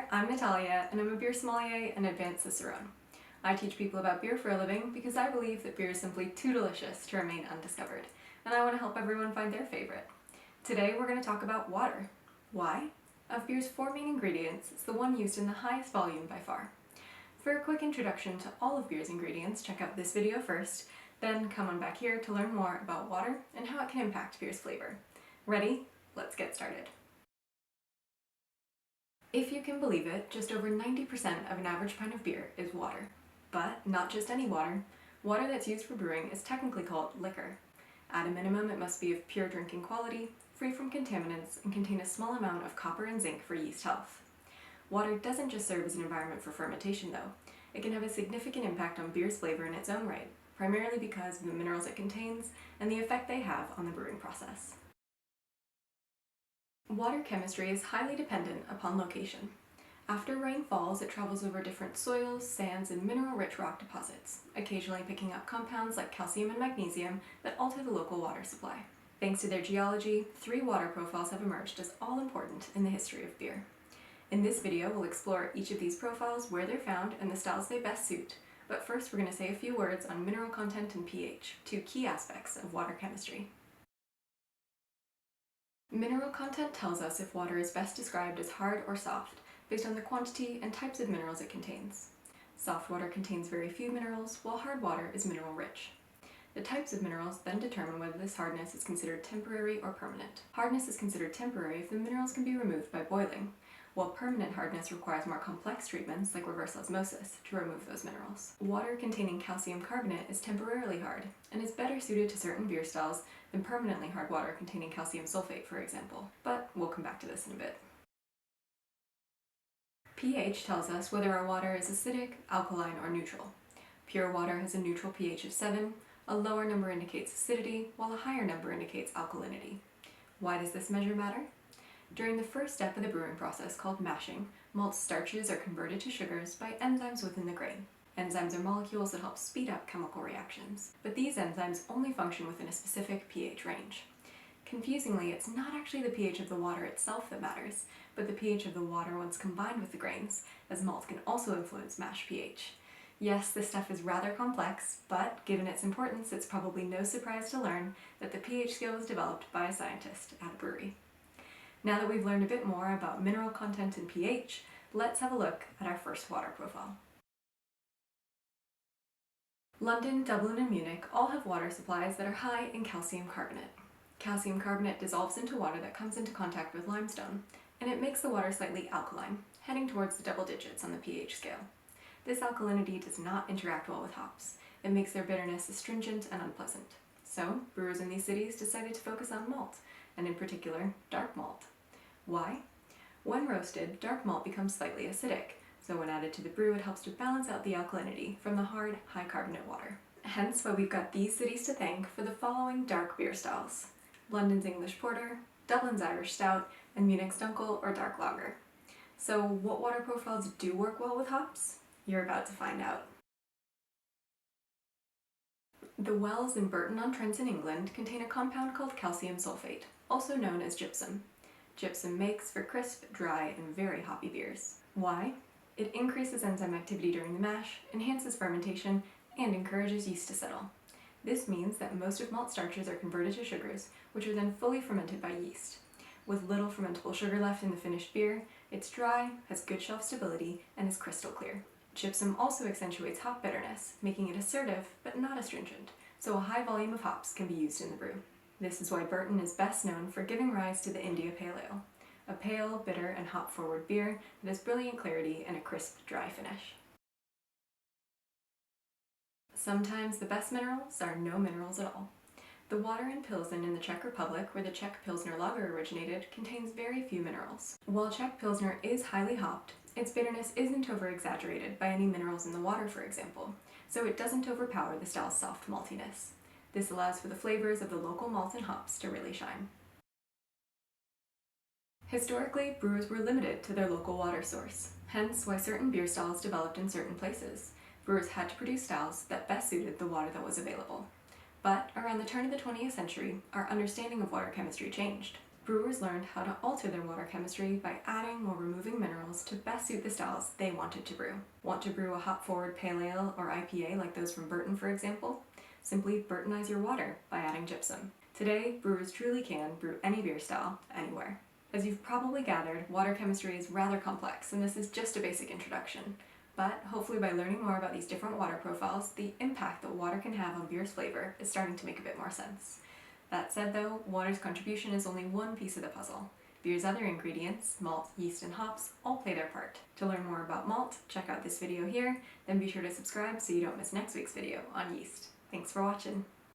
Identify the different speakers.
Speaker 1: there, I'm Natalya, and I'm a beer sommelier and advanced cicerone. I teach people about beer for a living because I believe that beer is simply too delicious to remain undiscovered, and I want to help everyone find their favorite. Today we're going to talk about water. Why? Of beer's four main ingredients, it's the one used in the highest volume by far. For a quick introduction to all of beer's ingredients, check out this video first, then come on back here to learn more about water and how it can impact beer's flavor. Ready? Let's get started. If you can believe it, just over 90% of an average pint of beer is water. But not just any water. Water that's used for brewing is technically called liquor. At a minimum, it must be of pure drinking quality, free from contaminants, and contain a small amount of copper and zinc for yeast health. Water doesn't just serve as an environment for fermentation, though. It can have a significant impact on beer's flavor in its own right, primarily because of the minerals it contains and the effect they have on the brewing process. Water chemistry is highly dependent upon location. After rain falls, it travels over different soils, sands, and mineral-rich rock deposits, occasionally picking up compounds like calcium and magnesium that alter the local water supply. Thanks to their geology, three water profiles have emerged as all important in the history of beer. In this video, we'll explore each of these profiles, where they're found, and the styles they best suit. But first, we're going to say a few words on mineral content and pH, two key aspects of water chemistry. Mineral content tells us if water is best described as hard or soft, based on the quantity and types of minerals it contains. Soft water contains very few minerals, while hard water is mineral-rich. The types of minerals then determine whether this hardness is considered temporary or permanent. Hardness is considered temporary if the minerals can be removed by boiling, while permanent hardness requires more complex treatments like reverse osmosis to remove those minerals. Water containing calcium carbonate is temporarily hard and is better suited to certain beer styles than permanently hard water containing calcium sulfate, for example, but we'll come back to this in a bit. pH tells us whether our water is acidic, alkaline, or neutral. Pure water has a neutral pH of 7, a lower number indicates acidity, while a higher number indicates alkalinity. Why does this measure matter? During the first step of the brewing process, called mashing, malt starches are converted to sugars by enzymes within the grain. Enzymes are molecules that help speed up chemical reactions, but these enzymes only function within a specific pH range. Confusingly, it's not actually the pH of the water itself that matters, but the pH of the water once combined with the grains, as malt can also influence mash pH. Yes, this stuff is rather complex, but given its importance, it's probably no surprise to learn that the pH scale was developed by a scientist at a brewery. Now that we've learned a bit more about mineral content and pH, let's have a look at our first water profile. London, Dublin, and Munich all have water supplies that are high in calcium carbonate. Calcium carbonate dissolves into water that comes into contact with limestone, and it makes the water slightly alkaline, heading towards the double digits on the pH scale. This alkalinity does not interact well with hops. It makes their bitterness astringent and unpleasant. So, brewers in these cities decided to focus on malt, and in particular, dark malt. Why? When roasted, dark malt becomes slightly acidic, so when added to the brew, it helps to balance out the alkalinity from the hard, high carbonate water. Hence why we've got these cities to thank for the following dark beer styles: London's English Porter, Dublin's Irish Stout, and Munich's Dunkel or Dark Lager. So what water profiles do work well with hops? You're about to find out. The wells in Burton on Trent in England contain a compound called calcium sulfate, also known as gypsum. Gypsum makes for crisp, dry, and very hoppy beers. Why? It increases enzyme activity during the mash, enhances fermentation, and encourages yeast to settle. This means that most of malt starches are converted to sugars, which are then fully fermented by yeast. With little fermentable sugar left in the finished beer, it's dry, has good shelf stability, and is crystal clear. Gypsum also accentuates hop bitterness, making it assertive but not astringent, so a high volume of hops can be used in the brew. This is why Burton is best known for giving rise to the India Pale Ale, a pale, bitter, and hop-forward beer that has brilliant clarity and a crisp, dry finish. Sometimes the best minerals are no minerals at all. The water in Pilsen in the Czech Republic, where the Czech Pilsner lager originated, contains very few minerals. While Czech Pilsner is highly hopped, its bitterness isn't over-exaggerated by any minerals in the water, for example, so it doesn't overpower the style's soft maltiness. This allows for the flavors of the local malt and hops to really shine. Historically, brewers were limited to their local water source, hence why certain beer styles developed in certain places. Brewers had to produce styles that best suited the water that was available. But around the turn of the 20th century, our understanding of water chemistry changed. Brewers learned how to alter their water chemistry by adding or removing minerals to best suit the styles they wanted to brew. Want to brew a hop-forward pale ale or IPA like those from Burton, for example? Simply Burtonize your water by adding gypsum. Today, brewers truly can brew any beer style, anywhere. As you've probably gathered, water chemistry is rather complex, and this is just a basic introduction. But hopefully by learning more about these different water profiles, the impact that water can have on beer's flavor is starting to make a bit more sense. That said though, water's contribution is only one piece of the puzzle. Beer's other ingredients, malt, yeast, and hops, all play their part. To learn more about malt, check out this video here, then be sure to subscribe so you don't miss next week's video on yeast. Thanks for watching!